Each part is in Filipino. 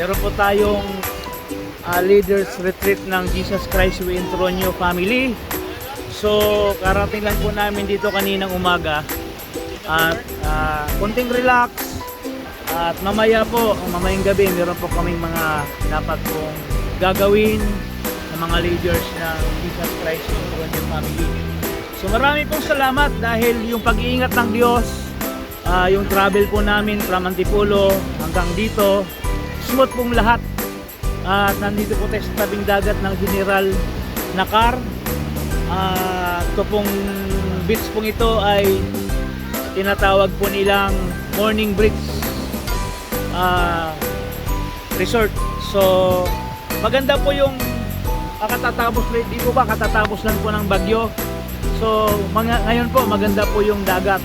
Meron po tayong leaders retreat ng Jesus Christ We Enthrone You family. So karating lang po namin dito kaninang umaga at konting relax at mamayang gabi meron po kaming mga dapat pong gagawin ng mga leaders ng Jesus Christ We Enthrone You family. So marami pong salamat dahil yung pag-iingat ng Diyos, yung travel po namin from Antipolo hanggang dito smooth pong lahat at nandito po tayo sa tabing dagat ng General Nakar. Ito pong beach pong ito ay tinatawag po nilang Morning Bridge Resort. So maganda po yung katatapos lang po ng bagyo. So ngayon po maganda po yung dagat.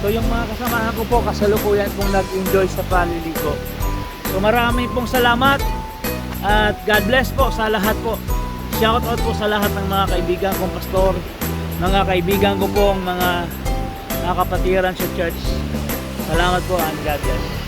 So yung mga kasamahan ko po kasalukuyan pong nag-enjoy sa paliligo. So marami pong salamat at God bless po sa lahat po. Shout out po sa lahat ng mga kaibigan kong pastor, mga kaibigan ko pong mga kapatiran sa church. Salamat po and God bless.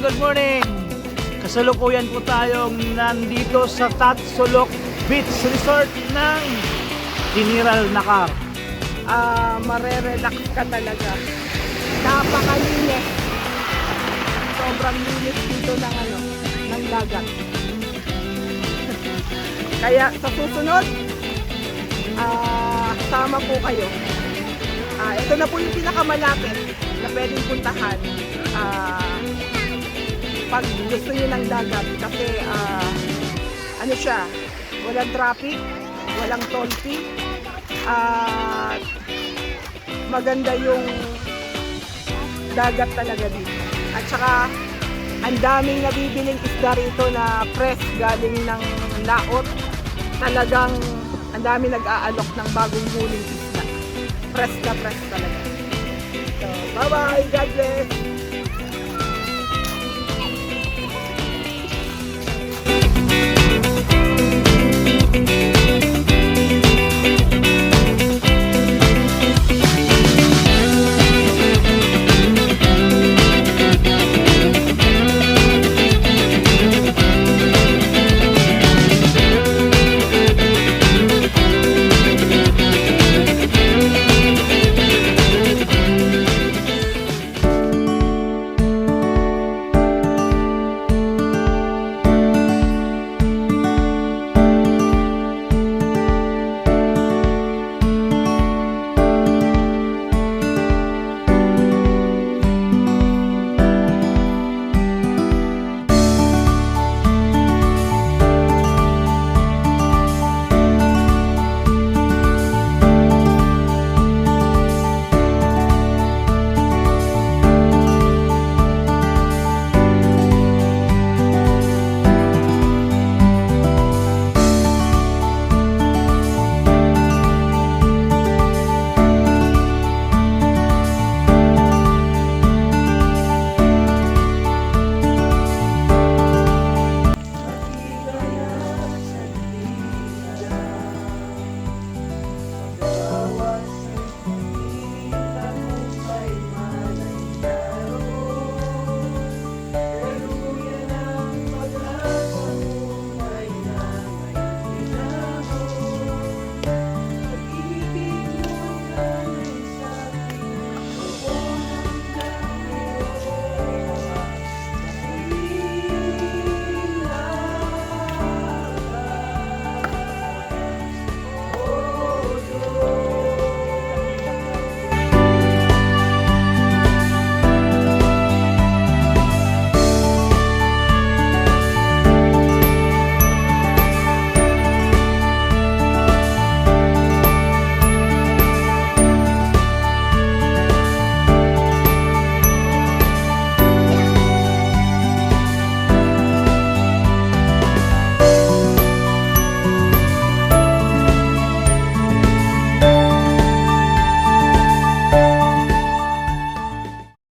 Good morning! Kasalukuyan po tayong nandito sa Tatsulok Beach Resort ng General Nakar. Marerelax ka talaga. Napakalinis. Sobrang linis dito ng dagat. Kaya sa susunod, sama po kayo. Ito na po yung pinakamalapit na pwedeng puntahan pag gusto nyo ng dagat kasi ano siya, walang traffic, walang toll fee, at maganda yung dagat talaga dito. At saka Ang daming nabibiling isda rito na fresh galing ng laot. Talagang ang daming nag-aalok ng bagong huling isda. Fresh na fresh talaga. So, bye-bye! God bless!